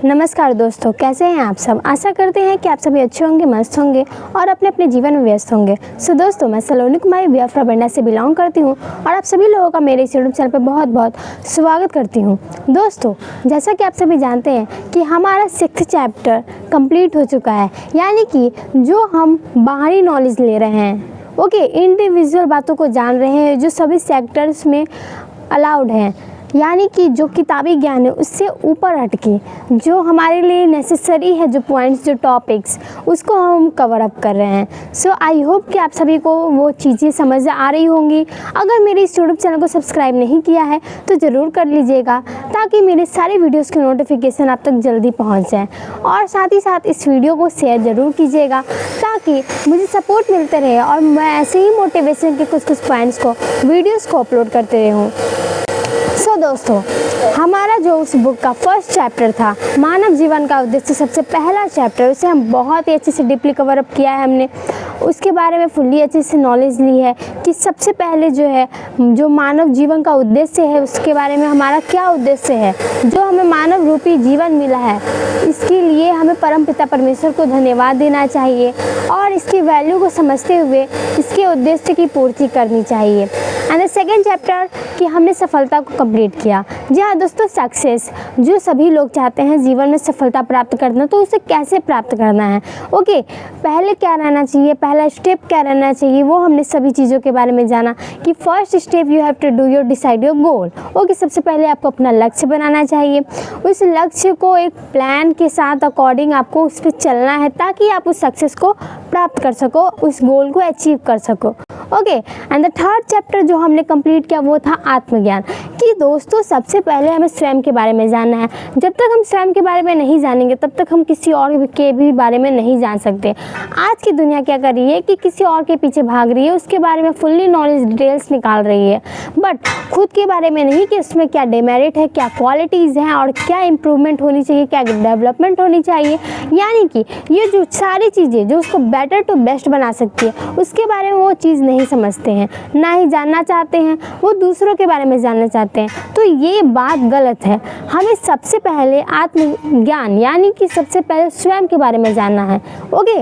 नमस्कार दोस्तों, कैसे हैं आप सब। आशा करते हैं कि आप सभी अच्छे होंगे, मस्त होंगे और अपने अपने जीवन में व्यस्त होंगे। सो दोस्तों, मैं सलोनी कुमारी बिहाफ्रा बंडा से बिलोंग करती हूं और आप सभी लोगों का मेरे इस यूट्यूब चैनल पर बहुत बहुत स्वागत करती हूं। दोस्तों, जैसा कि आप सभी जानते हैं कि हमारा 6th चैप्टर कंप्लीट हो चुका है, यानी कि जो हम बाहरी नॉलेज ले रहे हैं, ओके, इंडिविजुअल बातों को जान रहे हैं जो सभी सेक्टर्स में अलाउड हैं, यानी कि जो किताबी ज्ञान है उससे ऊपर हटके जो हमारे लिए नेसेसरी है, जो पॉइंट्स, जो टॉपिक्स, उसको हम कवर अप कर रहे हैं। सो आई होप कि आप सभी को वो चीज़ें समझ आ रही होंगी। अगर मेरे इस यूट्यूब चैनल को सब्सक्राइब नहीं किया है तो ज़रूर कर लीजिएगा, ताकि मेरे सारे वीडियोज़ की नोटिफिकेशन आप तक जल्दी पहुँच जाए। और साथ ही साथ इस वीडियो को शेयर ज़रूर कीजिएगा, ताकि मुझे सपोर्ट मिलते रहे और मैं ऐसे ही मोटिवेशन के कुछ पॉइंट्स को, वीडियोज़ को अपलोड करते रहूँ। सो दोस्तों, हमारा जो उस बुक का फर्स्ट चैप्टर था, मानव जीवन का उद्देश्य, सबसे पहला चैप्टर, उसे हम बहुत ही अच्छे से डीपली कवर अप किया है। हमने उसके बारे में फुल्ली अच्छे से नॉलेज ली है कि सबसे पहले जो है, जो मानव जीवन का उद्देश्य है, उसके बारे में हमारा क्या उद्देश्य है, जो हमें मानव रूपी जीवन मिला है, इसके लिए हमें परमपिता परमेश्वर को धन्यवाद देना चाहिए और इसकी वैल्यू को समझते हुए इसके उद्देश्य की पूर्ति करनी चाहिए। एंड द सेकेंड चैप्टर कि हमने सफलता को कंप्लीट किया। जी हाँ दोस्तों, सक्सेस जो सभी लोग चाहते हैं जीवन में सफलता प्राप्त करना, तो उसे कैसे प्राप्त करना है, ओके, पहले क्या रहना चाहिए, पहला स्टेप क्या रहना चाहिए, वो हमने सभी चीज़ों के बारे में जाना कि first step you have to do your decide your goal. Okay, सबसे पहले आपको अपना लक्ष्य बनाना चाहिए। उस लक्ष्य को एक प्लान के साथ अकॉर्डिंग आपको उस पर चलना है, ताकि आप उस सक्सेस को प्राप्त कर सको, उस गोल को अचीव कर सको। Okay, and the third chapter जो हमने कंप्लीट किया वो था आत्मज्ञान, कि दोस्तों सबसे पहले हमें स्वयं के बारे में जानना है। जब तक हम स्वयं के बारे में नहीं जानेंगे तब तक हम किसी और के भी बारे में नहीं जान सकते। आज की दुनिया क्या कर रही है कि किसी और के पीछे भाग रही है, उसके बारे में फुल्ली नॉलेज डिटेल्स निकाल रही है, बट खुद के बारे में नहीं कि उसमें क्या डिमेरिट है, क्या क्वालिटीज़ हैं और क्या इम्प्रूवमेंट होनी चाहिए, क्या डेवलपमेंट होनी चाहिए। यानी कि ये जो सारी चीज़ें जो उसको बेटर टू बेस्ट बना सकती है, उसके बारे में वो चीज़ नहीं समझते हैं, ना ही जानना चाहते हैं, वो दूसरों के बारे में जानना चाहते हैं। तो ये बात गलत है। हमें सबसे पहले आत्मज्ञान, यानी कि सबसे पहले स्वयं के बारे में जानना है। Okay,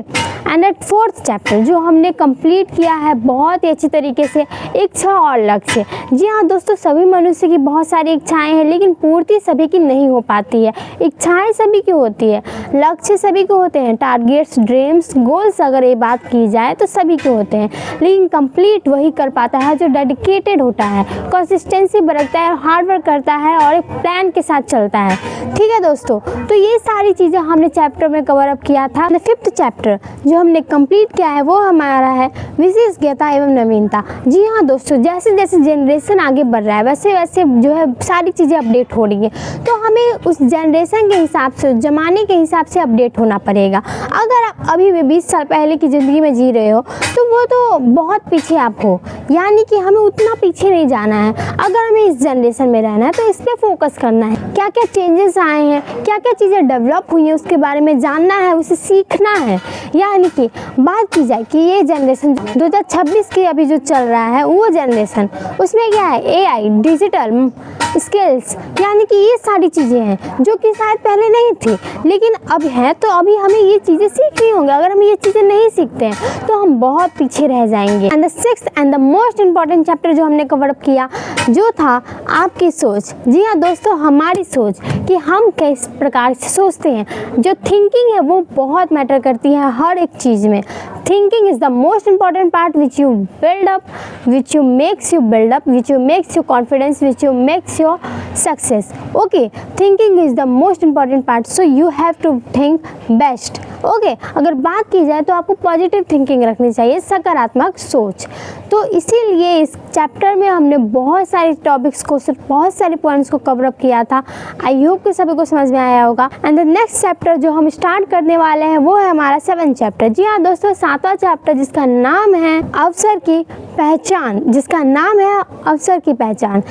and that fourth chapter जो हमने कंप्लीट किया है बहुत ही अच्छी तरीके से, इच्छा और लक्ष्य। जी हाँ दोस्तों, सभी मनुष्य की बहुत सारी इच्छाएं हैं, लेकिन पूर्ति सभी की नहीं हो पाती है। इच्छाएं सभी की होती है, लक्ष्य सभी को होते हैं, टारगेट्स, ड्रीम्स, गोल्स, अगर ये बात की जाए तो सभी के होते हैं, लेकिन कंप्लीट वही कर पाता है जो डेडिकेटेड होता है, कंसिस्टेंसी बरतता है, हार्ड वर्क करता है और एक प्लान के साथ चलता है। ठीक है दोस्तों, तो ये सारी चीज़ें हमने चैप्टर में कवर अप किया था। फिफ्थ चैप्टर जो हमने कंप्लीट किया है वो हमारा है विशेषज्ञता एवं नवीनता। जी हाँ दोस्तों, जैसे जैसे जनरेशन आगे बढ़ रहा है वैसे वैसे जो है सारी चीज़ें अपडेट हो रही है, तो हमें उस जनरेशन के हिसाब से, ज़माने के हिसाब से अपडेट होना पड़ेगा। अगर आप अभी भी 20 साल पहले की ज़िंदगी में जी रहे हो तो वो तो बहुत पीछे आप हो, यानी कि हमें उतना पीछे नहीं जाना है। अगर हमें इस जनरेशन में रहना है तो इस पर फोकस करना है, क्या क्या चेंजेस आए हैं, क्या क्या चीज़ें डेवलप हुई हैं, उसके बारे में जानना है, उसे सीखना है। यानी कि बात की जाए कि ये जनरेशन 2026 की अभी जो चल रहा है वो जनरेशन, उसमें क्या है, AI, डिजिटल स्किल्स, यानी कि ये सारी चीज़ें हैं जो कि शायद पहले नहीं थी लेकिन अब है। तो अभी हमें ये चीज़ें सीखनी होंगी। अगर हम ये चीज़ें नहीं सीखते हैं तो हम बहुत पीछे रह जाएंगे। And the sixth and the most important chapter जो हमने कवर अप किया जो था आपकी सोच। जी हाँ दोस्तों, हमारी सोच कि हम किस प्रकार से सोचते हैं, जो थिंकिंग है वो बहुत मैटर करती है हर एक चीज़ में। Thinking is the most important part which you build up, which you makes you build up, which you makes you confidence, which you makes your success. Okay, thinking is the most important part, so you have to think best. Okay, अगर बात की जाए तो आपको positive thinking रखनी चाहिए, सकारात्मक सोच। तो इसीलिए इस चैप्टर में हमने बहुत सारे टॉपिक्स को, बहुत सारे पॉइंट्स को कवर अप किया था। आई होप कि सभी को समझ में आया होगा। एंड द नेक्स्ट चैप्टर जो हम स्टार्ट करने वाले हैं वो है हमारा 7th चैप्टर। जी हाँ दोस्तों, 7वां चैप्टर जिसका नाम है अवसर की पहचान, जिसका नाम है अवसर की पहचान।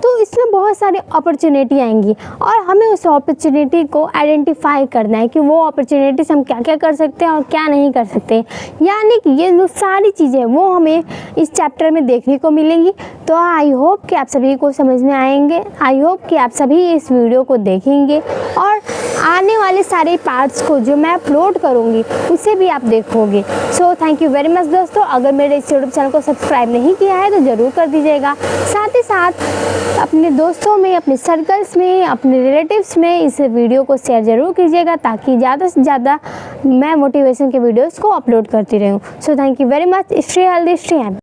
तो इसमें बहुत सारी अपॉर्चुनिटी आएंगी और हमें उस अपॉर्चुनिटी को आइडेंटिफाई करना है कि वो अपॉर्चुनिटी से हम क्या क्या कर सकते हैं और क्या नहीं कर सकते। यानी कि ये जो सारी चीज़ें वो हमें इस चैप्टर में देखने को मिलेंगी। तो आई होप कि आप सभी को समझ में आएंगे। आई होप कि आप सभी इस वीडियो को देखेंगे और आने वाले सारे पार्ट्स को जो मैं अपलोड करूँगी उसे भी आप देखोगे। So thank you very much दोस्तों। अगर मेरे इस यूट्यूब चैनल को सब्सक्राइब नहीं किया है तो ज़रूर कर दीजिएगा। साथ ही साथ अपने दोस्तों में, अपने सर्कल्स में, अपने रिलेटिव्स में इस वीडियो को शेयर ज़रूर कीजिएगा ताकि ज़्यादा से ज़्यादा मैं मोटिवेशन के वीडियोस को अपलोड करती रहूँ। So thank you very much. Stay healthy, stay happy.